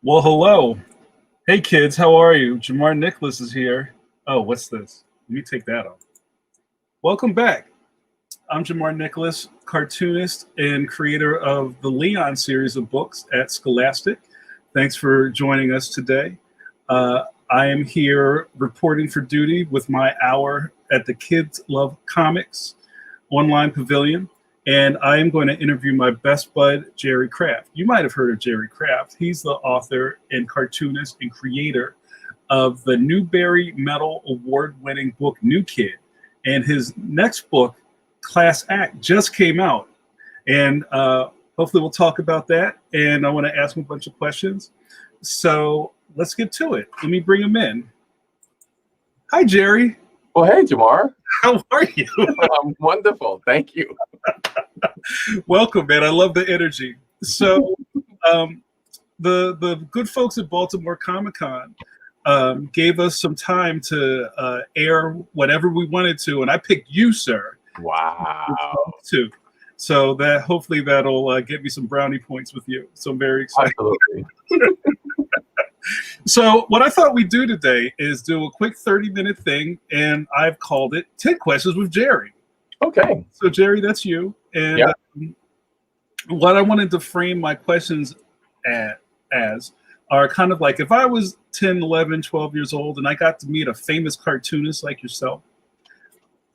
Well, hello. Hey, kids, how are you? Jamar Nicholas is here. Oh, what's this? Let me take that off. Welcome back. I'm Jamar Nicholas, cartoonist and creator of the Leon series of books at Scholastic. Thanks for joining us today. I am here reporting for duty with my hour at the Kids Love Comics online pavilion. And I am going to interview my best bud, Jerry Craft. You might have heard of Jerry Craft. He's the author and cartoonist and creator of the Newbury Award Winning book, New Kid. And his next book, Class Act, just came out. And hopefully we'll talk about that. And I want to ask him a bunch of questions. So let's get to it. Let me bring him in. Hi, Jerry. Well, hey, Jamar. How are you? I'm wonderful. Thank you. Welcome, man. I love the energy. So the good folks at Baltimore Comic-Con gave us some time to air whatever we wanted to, and I picked you, sir. Wow. Too. So that hopefully that'll get me some brownie points with you. So I'm very excited. Absolutely. So what I thought we'd do today is do a quick 30-minute thing, and I've called it 10 Questions with Jerry. Okay. So Jerry, that's you. And what I wanted to frame my questions as are kind of like if I was 10, 11, 12 years old and I got to meet a famous cartoonist like yourself,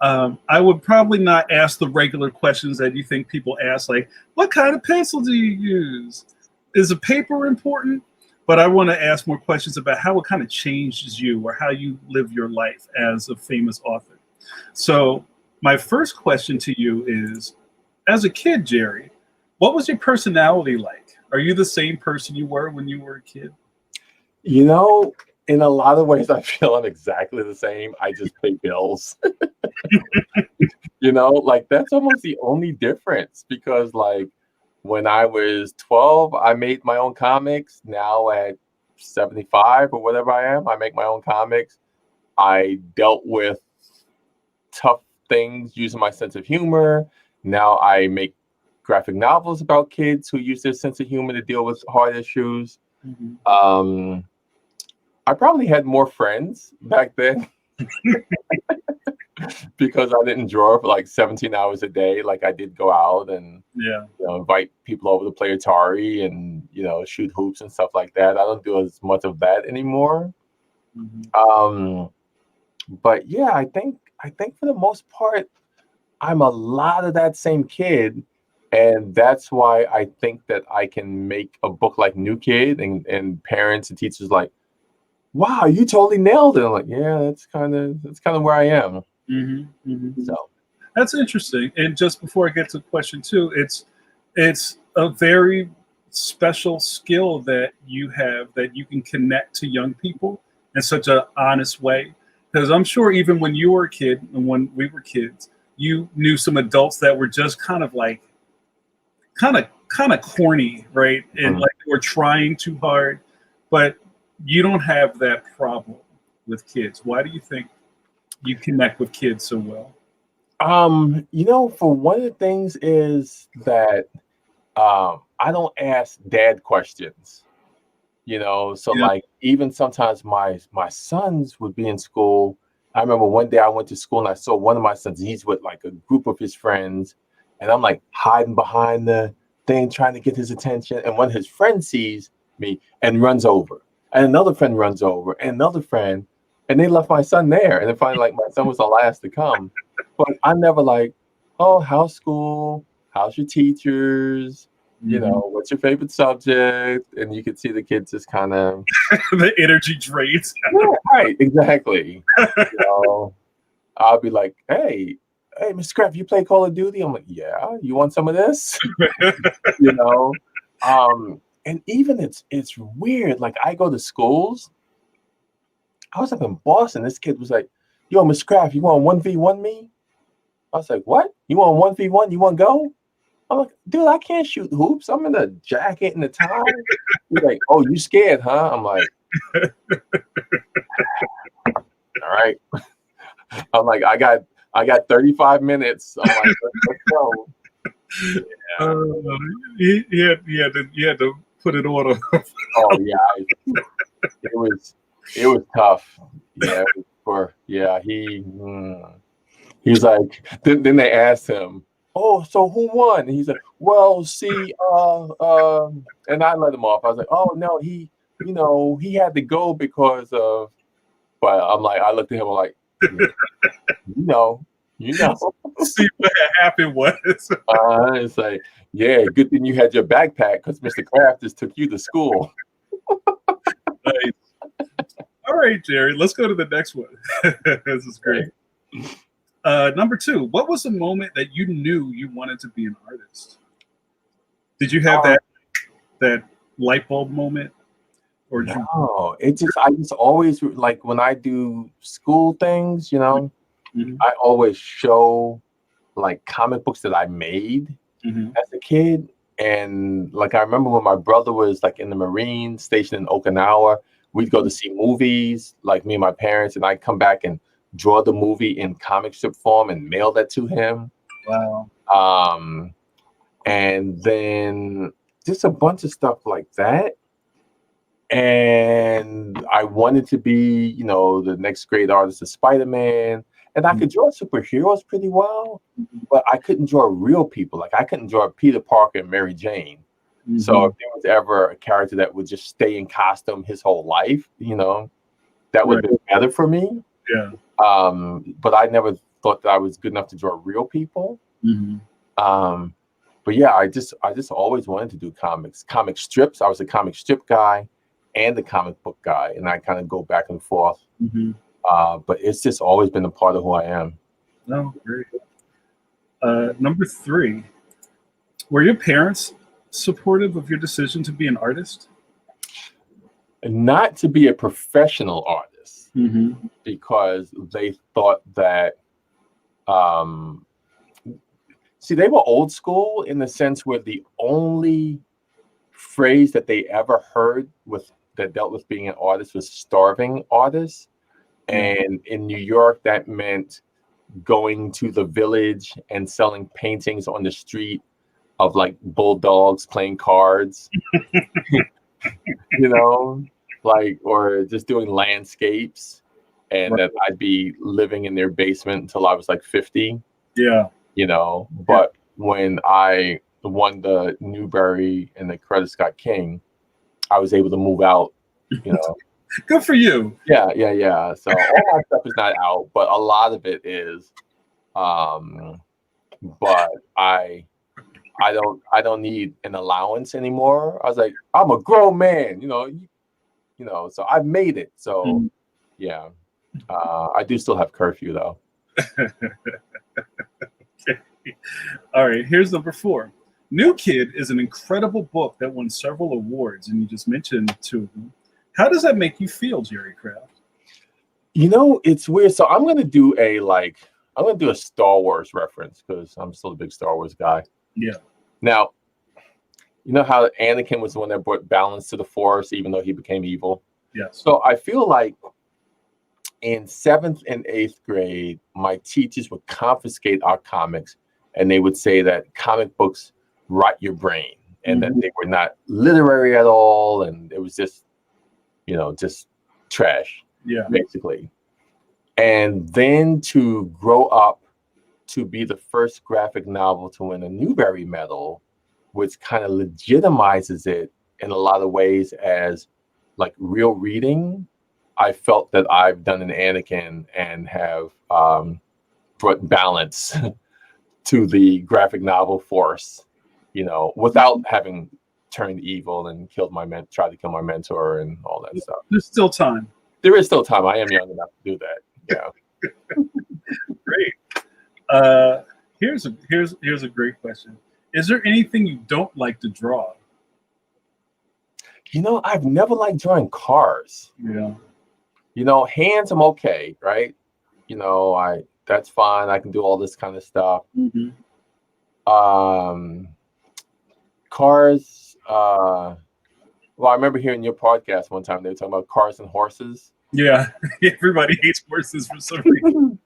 I would probably not ask the regular questions that you think people ask, like, what kind of pencil do you use? Is the paper important? But I want to ask more questions about how it kind of changes you or how you live your life as a famous author. So my first question to you is, as a kid, Jerry, what was your personality like? Are you the same person you were when you were a kid? You know, in a lot of ways, I feel I'm exactly the same. I just pay bills. Like that's almost the only difference because like when I was 12, I made my own comics. Now at 75 or whatever I am, I make my own comics. I dealt with tough things using my sense of humor. Now I make graphic novels about kids who use their sense of humor to deal with hard issues. Mm-hmm. I probably had more friends back then because I didn't draw for like 17 hours a day. Like I did go out and invite people over to play Atari and shoot hoops and stuff like that. I don't do as much of that anymore. Mm-hmm. But yeah, I think for the most part, I'm a lot of that same kid. And that's why I think that I can make a book like New Kid and parents and teachers like, wow, you totally nailed it. I'm like, yeah, that's kind of where I am. Mm-hmm, mm-hmm. So that's interesting. And just before I get to question two, it's a very special skill that you have that you can connect to young people in such an honest way. Because I'm sure even when you were a kid and when we were kids, you knew some adults that were just kind of corny, right? And like they were trying too hard, but you don't have that problem with kids. Why do you think you connect with kids so well? For one of the things is that I don't ask dad questions. Like even sometimes my sons would be in school. I remember one day I went to school and I saw one of my sons, he's with like a group of his friends, and I'm like hiding behind the thing trying to get his attention. And one of his friends sees me and runs over. And another friend runs over, and another friend, and they left my son there. And then finally, like my son was the last to come. But I'm never like, oh, how's school? How's your teachers? What's your favorite subject? And you could see the kids just kind of the energy drains. Yeah, right, exactly. I'll be like, hey, Mr. Kraft, you play Call of Duty? I'm like, yeah. You want some of this? And even it's weird. Like I go to schools. I was up in Boston. This kid was like, yo, Mr. Kraft, you want 1v1 me? I was like, what? You want 1v1? You want to go? I'm like, dude, I can't shoot hoops. I'm in a jacket and a tie. He's like, oh, you scared, huh? I'm like, all right. I'm like, I got 35 minutes. I'm like, let's go. Yeah. He had to put it on him. Oh yeah, it was tough. Yeah, he's like. Then they asked him, "Oh, so who won?" And he's like, "Well, see, and I let him off. I was like, "Oh no, he had to go because of." But I'm like, I looked at him like, yeah, you know. See what happened was. It's like, yeah, good thing you had your backpack because Mr. Kraft just took you to school. Nice. All right, Jerry, let's go to the next one. This is great. Number 2, what was the moment that you knew you wanted to be an artist? Did you have that light bulb moment? Or No, I just always like when I do school things, I always show like comic books that I made as a kid. And like I remember when my brother was like in the Marines stationed in Okinawa, we'd go to see movies, like me and my parents, and I'd come back and draw the movie in comic strip form and mail that to him. Wow. And then just a bunch of stuff like that. And I wanted to be, the next great artist of Spider-Man. And I could draw superheroes pretty well, but I couldn't draw real people. Like I couldn't draw Peter Parker and Mary Jane. So if there was ever a character that would just stay in costume his whole life, that would have been better for me. Yeah. But I never thought that I was good enough to draw real people. But yeah, I just always wanted to do comic strips. I was a comic strip guy and the comic book guy, and I kind of go back and forth. But it's just always been a part of who I am. No, great. Number 3, were your parents supportive of your decision to be an artist? Not to be a professional artist, because they thought that, see, they were old school in the sense where the only phrase that they ever heard that dealt with being an artist was starving artist. And in New York, that meant going to the village and selling paintings on the street of like bulldogs playing cards, or just doing landscapes, and that I'd be living in their basement until I was like 50. Yeah. But when I won the Newbury and the Coretta Scott King, I was able to move out, Good for you. Yeah. So all my stuff is not out, but a lot of it is. But I don't need an allowance anymore. I was like, I'm a grown man, so I've made it. So yeah. I do still have curfew though. All right, here's number 4. New Kid is an incredible book that won several awards, and you just mentioned 2 of them. How does that make you feel, Jerry Kraft? It's weird. So I'm gonna do a Star Wars reference because I'm still a big Star Wars guy. Yeah. Now, you know how Anakin was the one that brought balance to the Force, even though he became evil? Yes. So I feel like in 7th and 8th grade, my teachers would confiscate our comics, and they would say that comic books rot your brain, and that they were not literary at all, and it was just, just trash, basically. And then to grow up to be the first graphic novel to win a Newbery Medal, which kind of legitimizes it in a lot of ways as like real reading, I felt that I've done an Anakin and have brought balance to the graphic novel force, without having turned evil and tried to kill my mentor and all that stuff. There's still time. There is still time. I am young enough to do that. Yeah. Great. Here's a great question. Is there anything you don't like to draw? I've never liked drawing cars. Yeah. Hands I'm okay, right? That's fine. I can do all this kind of stuff. Cars. Well, I remember hearing your podcast one time. They were talking about cars and horses. Yeah, everybody hates horses for some reason.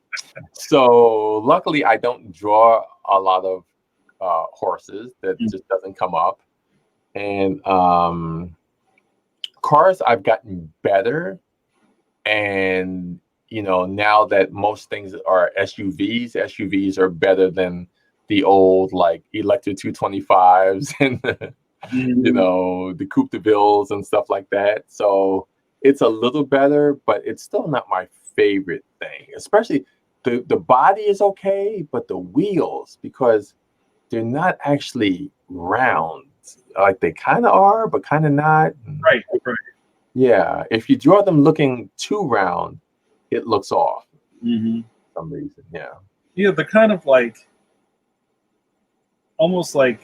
So luckily, I don't draw a lot of horses. That just doesn't come up. And cars, I've gotten better. And, now that most things are SUVs are better than the old, like, electric 225s and, the Coupe de Villes and stuff like that. So it's a little better, but it's still not my favorite thing. Especially the body is okay, but the wheels, because they're not actually round. Like, they kind of are, but kind of not. Right. Yeah, if you draw them looking too round, it looks off Mm-hmm. for some reason. Yeah. Yeah, they're kind of like almost like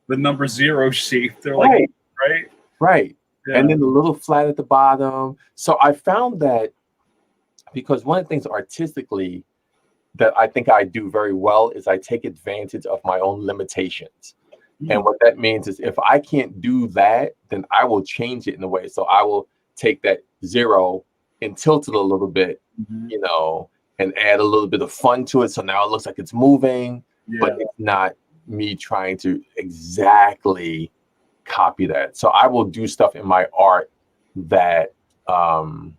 the number zero shape. They're like, Right. right? Right. Yeah. And then a little flat at the bottom. So I found that, because one of the things artistically that I think I do very well is I take advantage of my own limitations. And what that means is, if I can't do that, then I will change it in a way. So I will take that zero and tilt it a little bit, and add a little bit of fun to it. So now it looks like it's moving, but it's not me trying to exactly copy that. So I will do stuff in my art that kind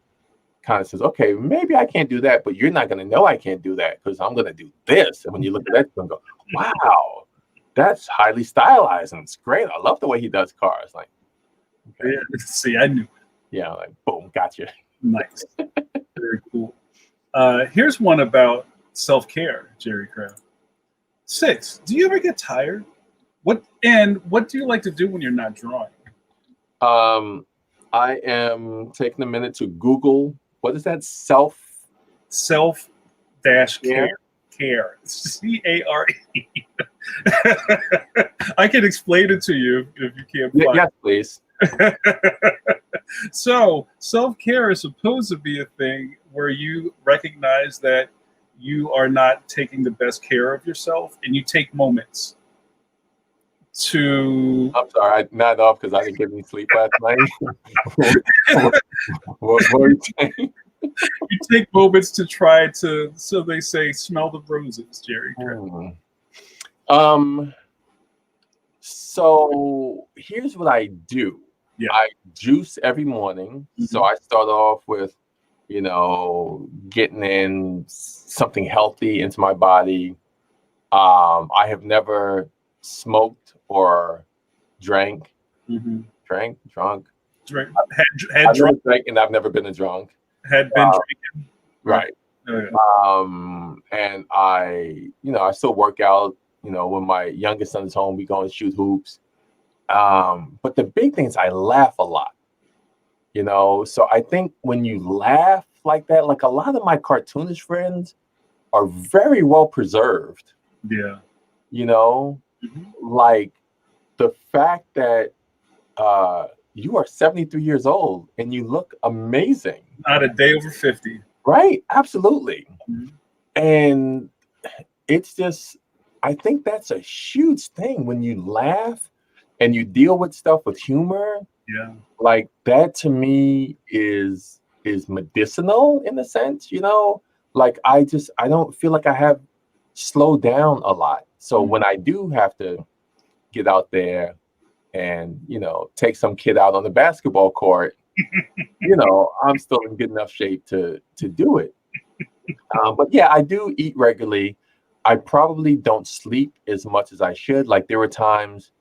of says, okay, maybe I can't do that, but you're not going to know I can't do that because I'm going to do this. And when you look at that, you're going to go, wow, that's highly stylized and it's great. I love the way he does cars. Like, okay. Yeah, see, I knew. Yeah, like, boom, gotcha. Nice. Very cool. Here's one about self-care, Jerry Craft. 6, do you ever get tired? What do you like to do when you're not drawing? I am taking a minute to Google, what is that? Self-care? Care. C-A-R-E. I can explain it to you if you can't find Yes, please. So self-care is supposed to be a thing where you recognize that you are not taking the best care of yourself, and you take moments to... I'm sorry, not off because I didn't get any sleep last night. What were you saying? You take moments to try to, so they say, smell the roses, Jerry. So here's what I do. Yeah. I juice every morning. So I start off with, getting in something healthy into my body. I have never smoked or drank. Drunk. Had drunk, and I've never been a drunk. Had been drinking. Right. And I still work out. When my youngest son is home, we go and shoot hoops. But the big thing is I laugh a lot. So I think when you laugh like that, like, a lot of my cartoonish friends are very well preserved. Yeah. Like, the fact that you are 73 years old and you look amazing. Not a day over 50. Right. Absolutely. And it's just, I think that's a huge thing when you laugh and you deal with stuff with humor. Yeah. Like, that to me is medicinal in a sense, like, I don't feel like I have slowed down a lot. So when I do have to get out there and, take some kid out on the basketball court, I'm still in good enough shape to do it. But yeah, I do eat regularly. I probably don't sleep as much as I should. Like, there were times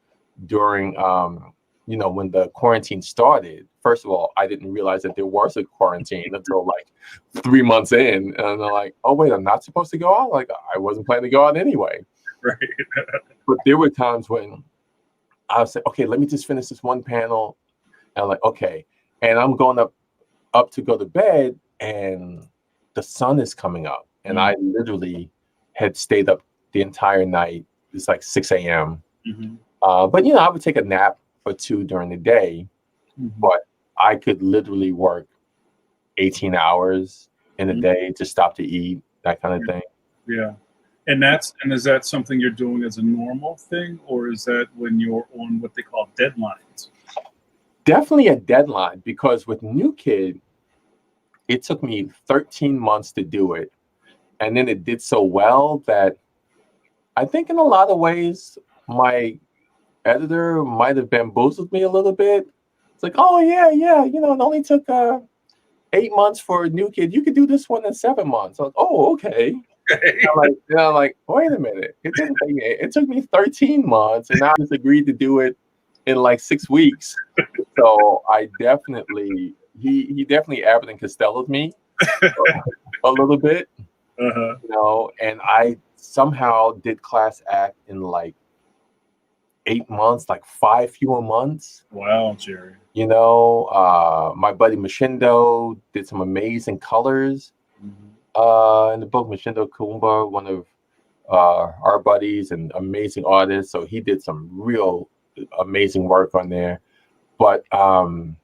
during, when the quarantine started. First of all, I didn't realize that there was a quarantine until like 3 months in. And I'm like, oh, wait, I'm not supposed to go out? Like, I wasn't planning to go out anyway. Right. But there were times when I was like, okay, let me just finish this one panel. And I'm like, okay. And I'm going up to go to bed, and the sun is coming up. And I literally had stayed up the entire night. It's like 6 a.m. But, I would take a nap or 2 during the day. But I could literally work 18 hours in a day to stop to eat, that kind of thing. Yeah. And is that something you're doing as a normal thing, or is that when you're on what they call deadlines? Definitely a deadline, because with New Kid, it took me 13 months to do it. And then it did so well that I think in a lot of ways, my editor might have bamboozled me a little bit. It's like, oh yeah, it only took 8 months for a new kid. You could do this one in 7 months. I'm like, oh, okay. I'm like, wait a minute. It didn't take me. It took me 13 months, and I just agreed to do it in like 6 weeks. So I definitely, he definitely Abbott and Costello'd me a little bit, and I somehow did class act in like 8 months, like 5 fewer months. Wow, Jerry. My buddy Machindo did some amazing colors in the book. Machindo Kumba, one of our buddies and amazing artist. So he did some real amazing work on there. But so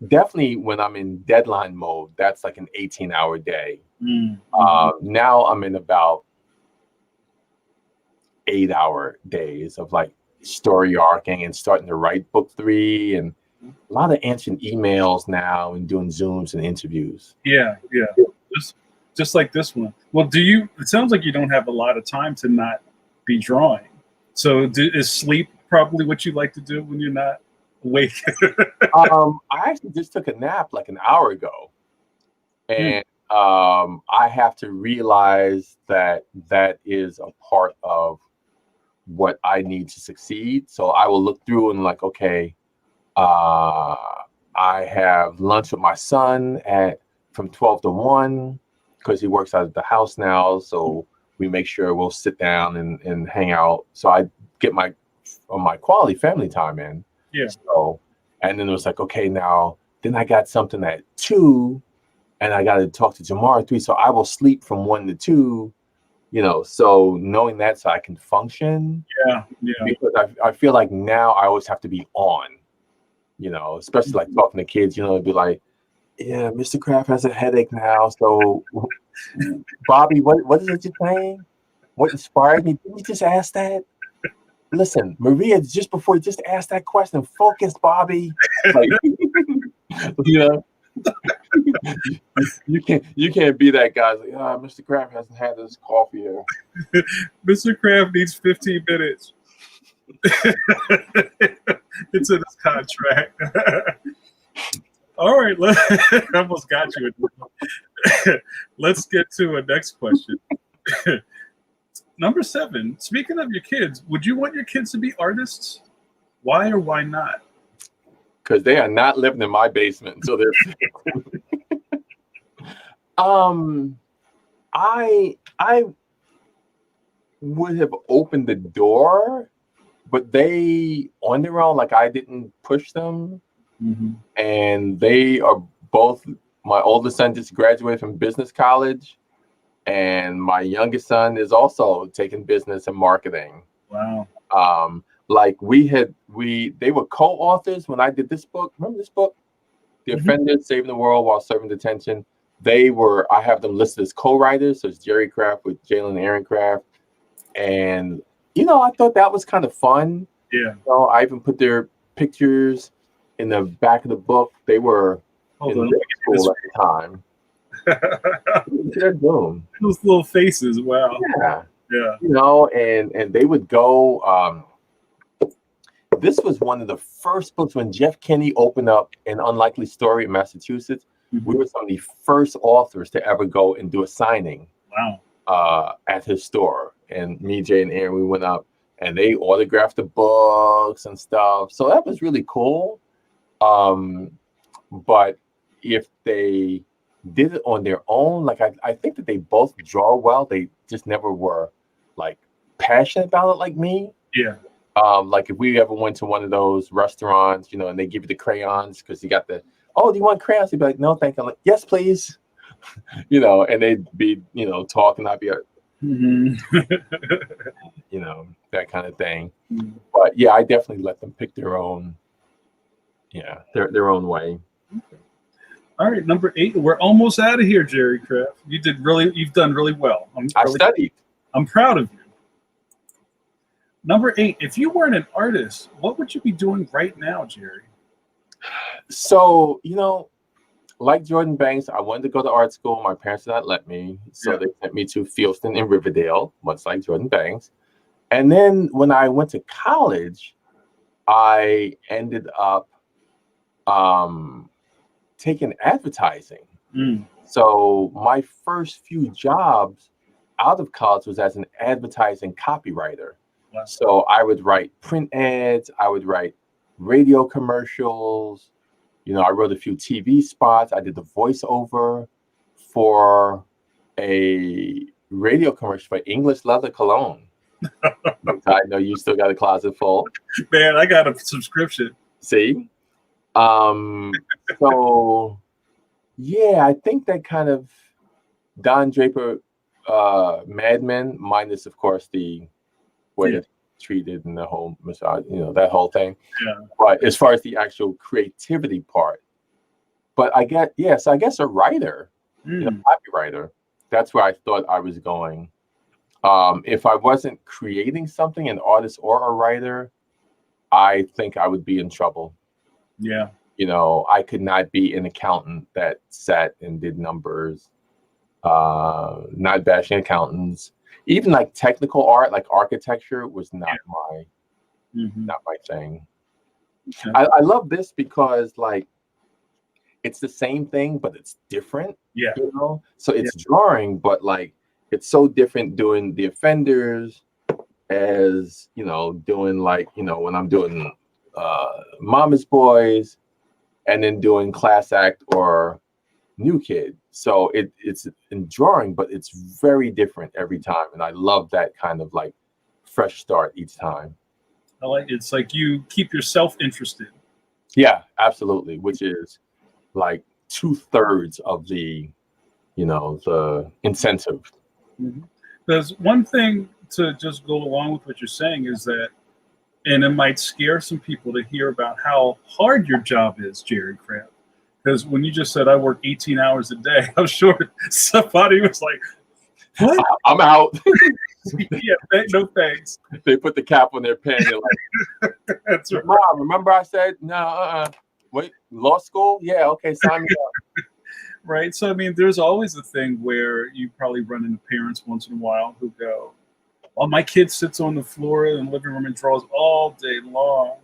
definitely when I'm in deadline mode, that's like an 18-hour day. Now I'm in about 8-hour days of like story arcing and starting to write book 3 and a lot of answering emails now and doing Zooms and interviews. Yeah. Just like this one. Well, it sounds like you don't have a lot of time to not be drawing. So is sleep probably what you like to do when you're not awake? I actually just took a nap like an hour ago. And I have to realize that is a part of what I need to succeed. So I will look through and like, okay, I have lunch with my son from 12 to 1 because he works out of the house now. So we make sure we'll sit down and hang out. So I get my quality family time in. Yeah. So, and then it was like, okay, now then I got something at 2 and I got to talk to Jamar at 3. So I will sleep from 1 to 2. So knowing that so I can function. Yeah. Because I feel like now I always have to be on, especially like talking to kids, it'd be like, yeah, Mr. Kraft has a headache now. So Bobby, what is it you're saying? What inspired me? Did you just ask that? Listen, Maria, just before you just asked that question, focus, Bobby. Like, you can't be that guy. Like, Mr. Kraft hasn't had his coffee yet. Mr. Kraft needs 15 minutes. It's in his contract. All right, I almost got you. Let's get to a next question. Number 7. Speaking of your kids, would you want your kids to be artists? Why or why not? Because they are not living in my basement until they're. I would have opened the door, but they on their own. Like I didn't push them, and they are both. My oldest son just graduated from business college, and my youngest son is also taking business and marketing. Wow. Like they were co-authors when I did this book. Remember this book? The Offenders Saving the World While Serving Detention. I have them listed as co-writers. So it's Jerry Kraft with Jalen and Aaron Kraft. And, I thought that was kind of fun. Yeah. I even put their pictures in the back of the book. They were in school at the time. They're doing those little faces. Wow. Yeah. And they would go. This was one of the first books when Jeff Kinney opened up An Unlikely Story in Massachusetts. We were some of the first authors to ever go and do a signing. Wow. At his store. And me, Jay, and Aaron, we went up and they autographed the books and stuff. So that was really cool. But if they did it on their own, like I think that they both draw well. They just never were like passionate about it like me. Yeah. Like if we ever went to one of those restaurants, and they give you the crayons because you got do you want crayons? You'd be like, no, thank you. I'm like, yes, please. And they'd be, talking. I'd be like, that kind of thing. But yeah, I definitely let them pick their own, their own way. Okay. All right, number 8. We're almost out of here, Jerry Kraft. You've done really well. I studied. I'm proud of you. Number 8. If you weren't an artist, what would you be doing right now, Jerry? So, like Jordan Banks, I wanted to go to art school. My parents did not let me. So they sent me to Fieldston in Riverdale, much like Jordan Banks. And then when I went to college, I ended up taking advertising. Mm. So my first few jobs out of college was as an advertising copywriter. Wow. So I would write print ads, I would write radio commercials. I wrote a few TV spots. I did the voiceover for a radio commercial for English leather cologne. I know you still got a closet full. Man, I got a subscription. See? So yeah, I think that kind of Don Draper Mad Men, minus of course the way it's treated and the whole massage, that whole thing. Yeah. But as far as the actual creativity part, but I guess a writer, copywriter. That's where I thought I was going. If I wasn't creating something, an artist or a writer, I think I would be in trouble. Yeah. I could not be an accountant that sat and did numbers, not bashing accountants. Even like technical art, like architecture, was not my thing. Okay. I love this because like it's the same thing, but it's different. Yeah. So it's drawing, but like it's so different doing the offenders as doing like when I'm doing Mama's Boys, and then doing class act or new kid. So it's in drawing, but it's very different every time, and I love that kind of like fresh start each time. I like it's like you keep yourself interested. Yeah, absolutely, which is like 2/3 of the the incentive. There's one thing to just go along with what you're saying is that, and it might scare some people to hear about how hard your job is, Jerry Craft. Because when you just said I work 18 hours a day, I'm sure somebody was like, "What? I'm out." Yeah, no thanks. They put the cap on their pen. They're like, "That's right. Mom, remember I said no? Wait, law school? Yeah, okay, sign me up." Right. So I mean, there's always a thing where you probably run into parents once in a while who go, "Well, my kid sits on the floor in the living room and draws all day long,"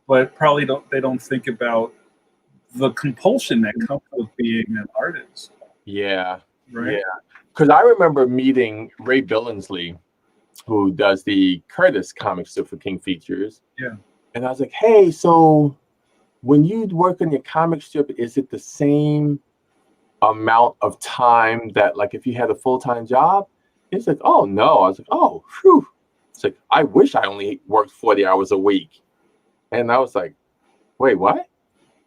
but probably they don't think about the compulsion that comes with being an artist. Yeah. Right. Yeah. Because I remember meeting Ray Billingsley, who does the Curtis comic strip for King Features. Yeah. And I was like, hey, so when you work on your comic strip, is it the same amount of time that like if you had a full-time job? He's like, oh no. I was like, oh, whew. It's like, I wish I only worked 40 hours a week. And I was like, wait, what?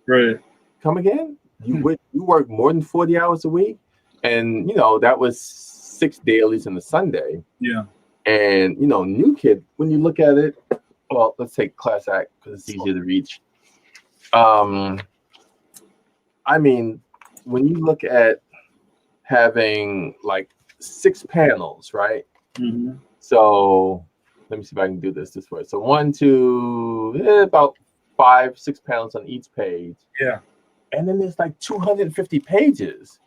Right. Come again? You work more than 40 hours a week? And that was 6 dailies and a Sunday. Yeah. And new kid, when you look at it, well, let's take class act because it's easier to reach. I mean, when you look at having like 6 panels, right? Mm-hmm. So let me see if I can do this way. So 1, 2, about 5, 6 panels on each page. Yeah. And then there's like 250 pages.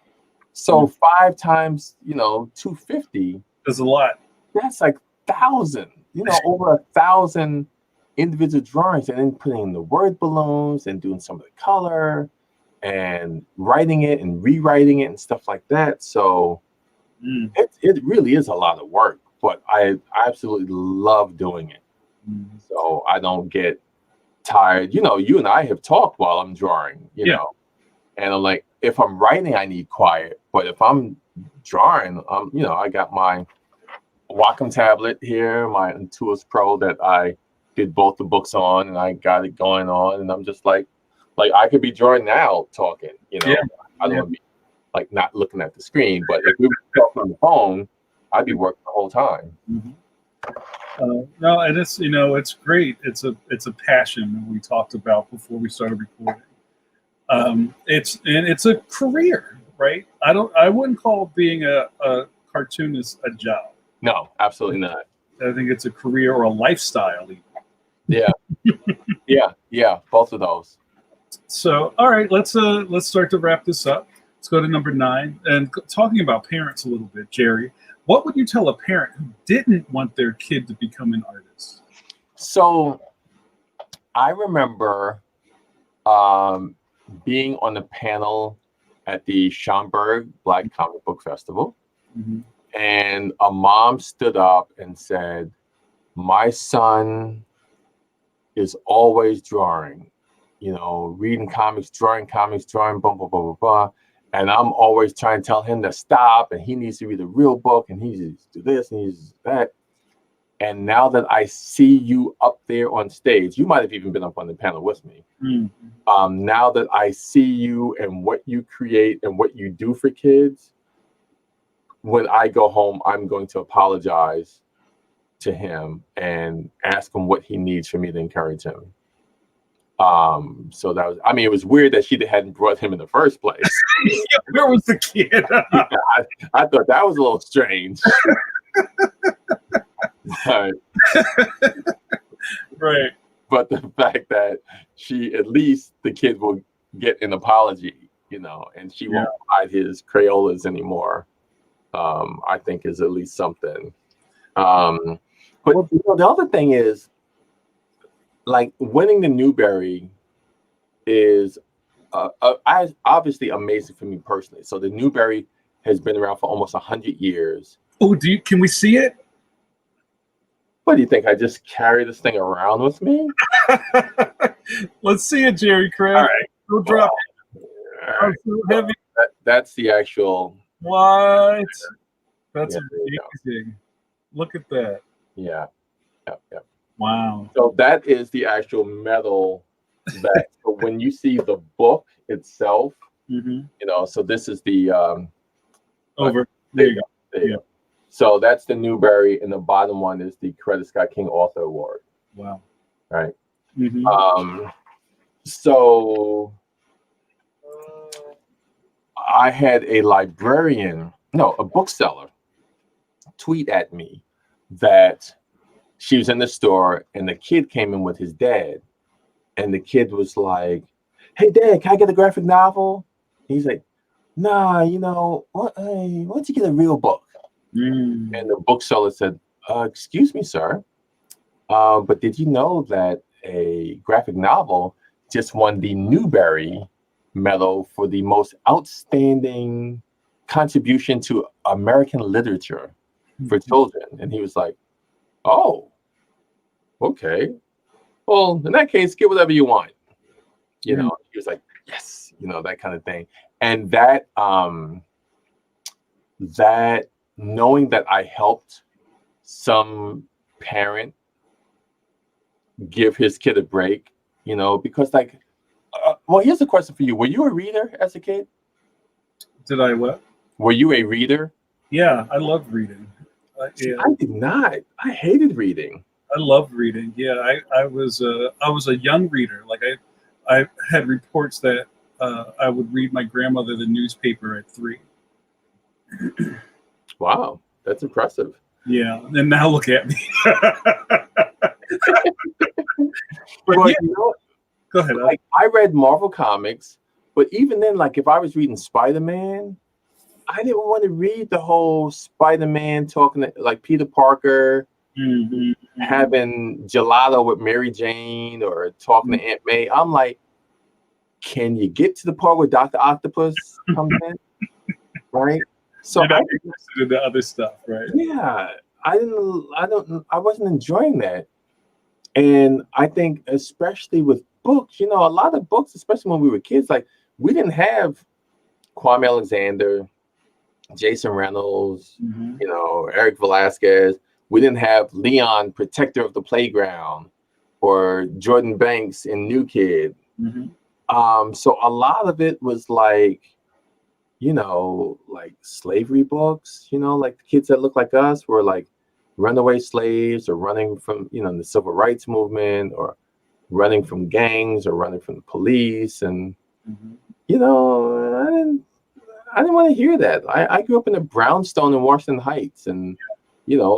So 5 times, 250. There's a lot. That's like 1,000, over 1,000 individual drawings, and then putting in the word balloons and doing some of the color and writing it and rewriting it and stuff like that. So it really is a lot of work, but I absolutely love doing it. So I don't get tired. You and I have talked while I'm drawing, and I'm like, if I'm writing, I need quiet. But if I'm drawing, I got my Wacom tablet here, my Intuos Pro that I did both the books on, and I got it going on, and I'm just like I could be drawing now, talking. I don't want to be like not looking at the screen. But if we were talking on the phone, I'd be working the whole time. No, and it's it's great. It's a passion that we talked about before we started recording. It's a career, right? I wouldn't call being a cartoonist a job. No, absolutely not. I think it's a career or a lifestyle even. Yeah. Yeah, both of those. So, all right, let's start to wrap this up. Let's go to number 9 and talking about parents a little bit, Jerry. What would you tell a parent who didn't want their kid to become an artist? So I remember um, being on the panel at the Schaumburg Black Comic Book Festival, Mm-hmm. and a mom stood up and said, "My son is always drawing, reading comics, drawing, blah, blah, blah, blah, blah. And I'm always trying to tell him to stop, and he needs to read a real book, and he needs to do this, and he needs to do that. And now that I see you up there on stage, you might have even been up on the panel with me. Mm-hmm. Now that I see you and what you create and what you do for kids, when I go home, I'm going to apologize to him and ask him what he needs for me to encourage him." So that was, it was weird that she hadn't brought him in the first place. Where was the kid? Yeah, I thought that was a little strange. But, Right. but the fact that at least the kid will get an apology, and she won't hide his Crayolas anymore, I think is at least something. But the other thing is, like, winning the Newbery is obviously amazing for me personally. So the Newbery has been around for almost 100 years. Oh, can we see it? What do you think? I just carry this thing around with me? Let's see it, Jerry Craig. All right. Go drop it. All right. So heavy. That's the actual. What? That's Yeah, amazing. Look at that. Yeah. Wow. So that is the actual medal that so when you see the book itself, so this is the over. There you go. There you go. So that's the Newbery, and the bottom one is the Coretta Scott King Author Award. Wow. Right. Mm-hmm. So I had a bookseller tweet at me that she was in the store and the kid came in with his dad, and the kid was like, "Hey Dad, can I get a graphic novel?" He's like, "Nah, why don't you get a real book?" And the bookseller said, "Excuse me, sir, but did you know that a graphic novel just won the Newbery Medal for the most outstanding contribution to American literature for children?" And he was like, "Oh, okay. Well, in that case, get whatever you want." He was like, "Yes," that kind of thing. And that knowing that I helped some parent give his kid a break, because well, here's a question for you. Were you a reader as a kid? Did I what? Were you a reader? Yeah, I love reading. See, I did not. I hated reading. I love reading. Yeah, I was a young reader. Like I had reports that I would read my grandmother the newspaper at 3. Wow, that's impressive. Yeah, and now look at me. But well, go ahead. Like, I read Marvel comics, but even then, like, if I was reading Spider-Man, I didn't want to read the whole Spider-Man talking to, like, Peter Parker, having gelato with Mary Jane or talking to Aunt May. I'm like, can you get to the part where Dr. Octopus comes in? Right? So I interested in the other stuff, right? Yeah, I wasn't enjoying that. And I think especially with books, a lot of books, especially when we were kids, like, we didn't have Kwame Alexander, Jason Reynolds, Eric Velasquez. We didn't have Leon, Protector of the Playground, or Jordan Banks in New Kid. So a lot of it was like, like slavery books, like the kids that look like us were like runaway slaves or running from, the civil rights movement, or running from gangs, or running from the police. And, I didn't want to hear that. I grew up in a brownstone in Washington Heights, and,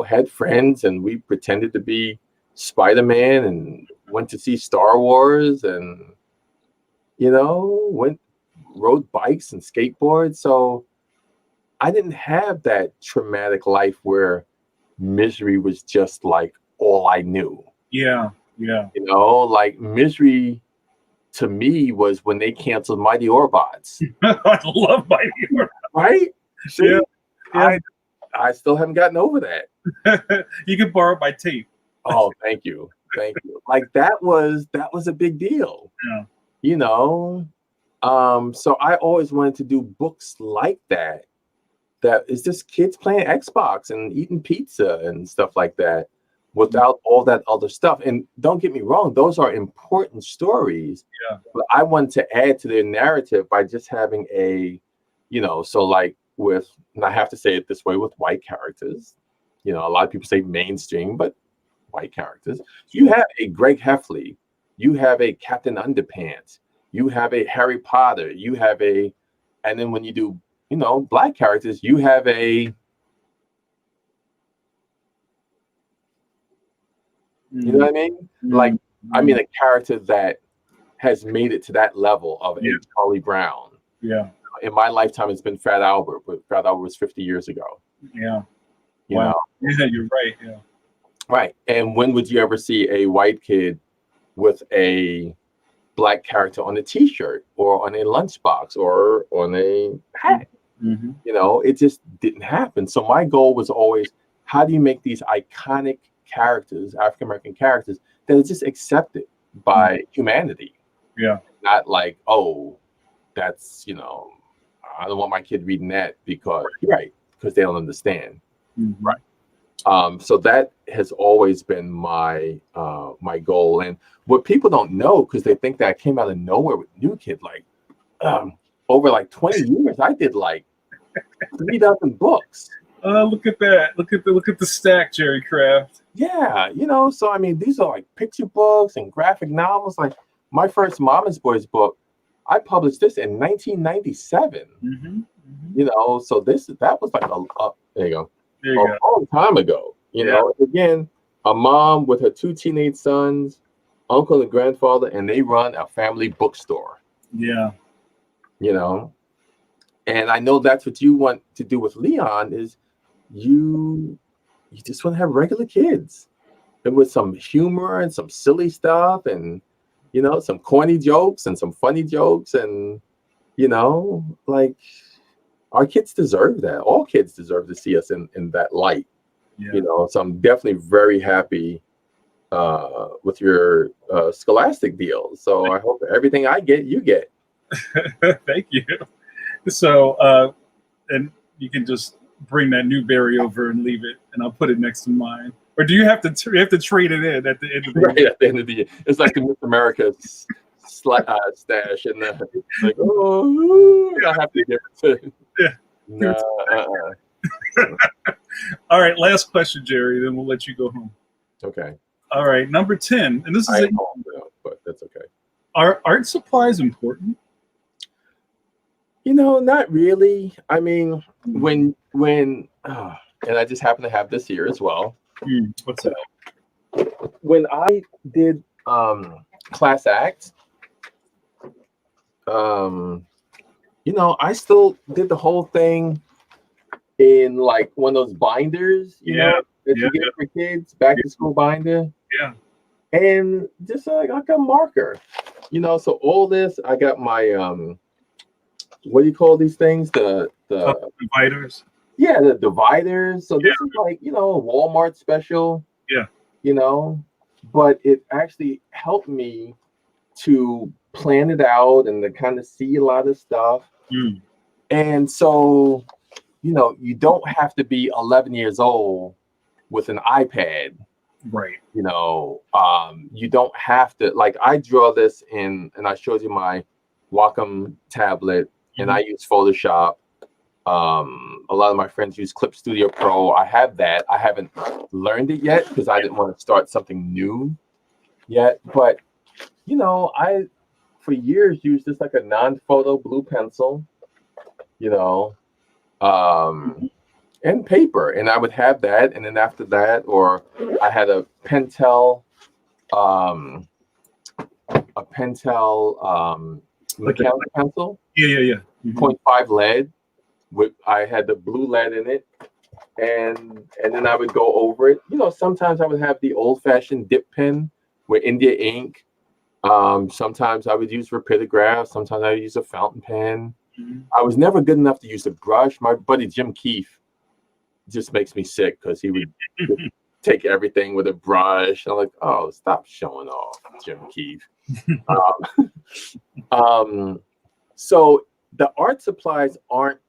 had friends, and we pretended to be Spider-Man and went to see Star Wars, and, rode bikes and skateboards. So I didn't have that traumatic life where misery was just like all I knew. Yeah. Yeah. Like misery to me was when they canceled Mighty Orbots. I love Mighty Orphan. Right? Yeah. See, Yeah. I still haven't gotten over that. You can borrow my tape. Oh, thank you. Thank you. Like that was a big deal. Yeah. You know. So I always wanted to do books like that. That is just kids playing Xbox and eating pizza and stuff like that without all that other stuff. And don't get me wrong, those are important stories. Yeah. But I wanted to add to their narrative by just having so like with, and I have to say it this way, with white characters, a lot of people say mainstream, but white characters. You have a Greg Heffley, you have a Captain Underpants, you have a Harry Potter, and then when you do, black characters, you have you know what I mean? Like, I mean, a character that has made it to that level of a Charlie Brown. Yeah. In my lifetime, it's been Fat Albert, but Fat Albert was 50 years ago. Yeah. You know? Yeah, you're right. Yeah. Right. And when would you ever see a white kid with a black character on a T-shirt or on a lunchbox or on a hat? Mm-hmm. It just didn't happen. So my goal was always, how do you make these iconic characters, African-American characters, that are just accepted by humanity? Yeah. Not like, oh, that's, I don't want my kid reading that because they don't understand. Mm-hmm. Right. So that has always been my my goal. And what people don't know, because they think that I came out of nowhere with New Kid, like over like 20 years, I did like 3,000 books. Look at that. Look at the stack, Jerry Craft. Yeah, so I mean, these are like picture books and graphic novels. Like my first Mama's Boys book, I published this in 1997. Mm-hmm. Mm-hmm. So that was like there you go. There you go. Long time ago. Again, a mom with her 2 teenage sons, uncle and grandfather, and they run a family bookstore. Yeah. And I know that's what you want to do with Leon, is you just want to have regular kids and with some humor and some silly stuff and some corny jokes and some funny jokes, and like our kids deserve that. All kids deserve to see us in that light. Yeah. So I'm definitely very happy with your Scholastic deal. So I hope everything I get, you get. Thank you. So and you can just bring that Newbury over and leave it, and I'll put it next to mine. Or do you have to trade it in at the end of the year? At the end of the year, it's like the Miss America stash, and like, oh, I have to give it to. Yeah. No. All right, last question, Jerry. Then we'll let you go home. Okay. All right, number 10, and this is it. But that's okay. Are art supplies important? Not really. I mean, when and I just happen to have this here as well. What's that? When I did class act, I still did the whole thing in like one of those binders, that you get for kids, back to school binder. Yeah. And just like a marker, so all this, I got my what do you call these things? The dividers. Yeah, the dividers. So this is like, a Walmart special. Yeah. But it actually helped me to plan it out and to kind of see a lot of stuff. And so, you don't have to be 11 years old with an iPad. Right. You don't have to, like, I draw this and I showed you my Wacom tablet, and I use Photoshop. A lot of my friends use Clip Studio Pro. I have that. I haven't learned it yet because I didn't want to start something new yet. But, I, for years, used this like a non-photo blue pencil, and paper. And I would have that. And then after that, or I had a Pentel mechanical pencil. Yeah. 0.5 lead. I had the blue lead in it, and then I would go over it. Sometimes I would have the old-fashioned dip pen with India ink. Sometimes I would use rapidograph. Sometimes I would use a fountain pen. I was never good enough to use a brush. My buddy Jim Keefe just makes me sick because he would take everything with a brush. I'm like, oh, stop showing off, Jim Keefe. So the art supplies aren't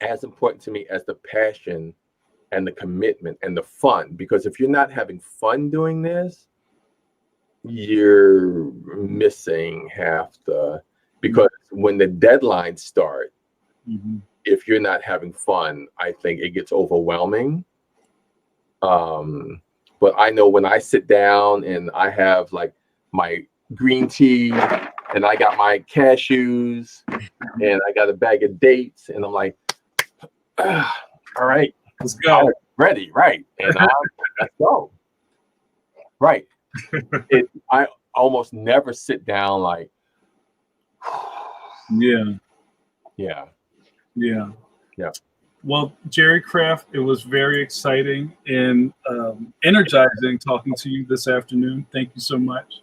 as important to me as the passion and the commitment and the fun, because if you're not having fun doing this, you're missing half because when the deadlines start, if you're not having fun, I think it gets overwhelming. But I know when I sit down and I have like my green tea and I got my cashews and I got a bag of dates and I'm like, all right, let's go. Ready, right? And let's go. Right. I almost never sit down like, yeah. Well, Jerry Craft, it was very exciting and energizing talking to you this afternoon. Thank you so much.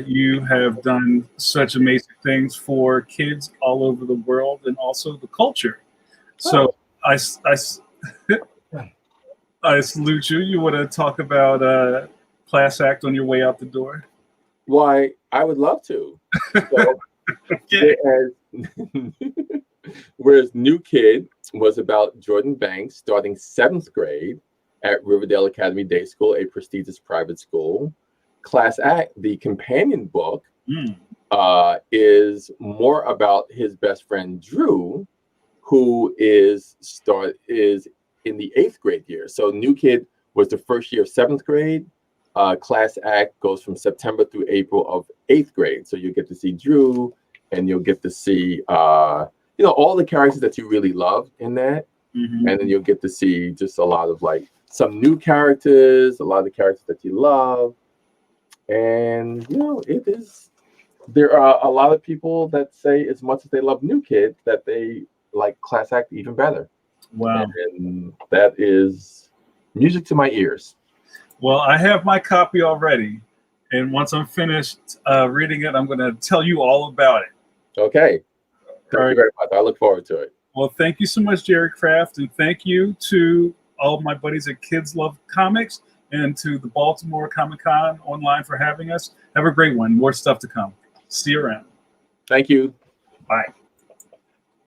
You have done such amazing things for kids all over the world and also the culture. So I salute you. You want to talk about class act on your way out the door? Why, I would love to. So, Okay. Whereas New Kid was about Jordan Banks starting 7th grade at Riverdale Academy Day School, a prestigious private school. Class Act, the companion book, is more about his best friend Drew, who is in the 8th grade year. So New Kid was the first year of 7th grade. Class Act goes from September through April of 8th grade. So you get to see Drew, and you'll get to see all the characters that you really love in that. And then you'll get to see just a lot of like some new characters, a lot of the characters that you love. And there are a lot of people that say as much as they love New Kid that they like Class Act even better. Wow. And that is music to my ears. Well, I have my copy already. And once I'm finished reading it, I'm going to tell you all about it. Okay. Thank you very much. I look forward to it. Well, thank you so much, Jerry Craft. And thank you to all of my buddies at Kids Love Comics and to the Baltimore Comic-Con online for having us. Have a great one. More stuff to come. See you around. Thank you. Bye.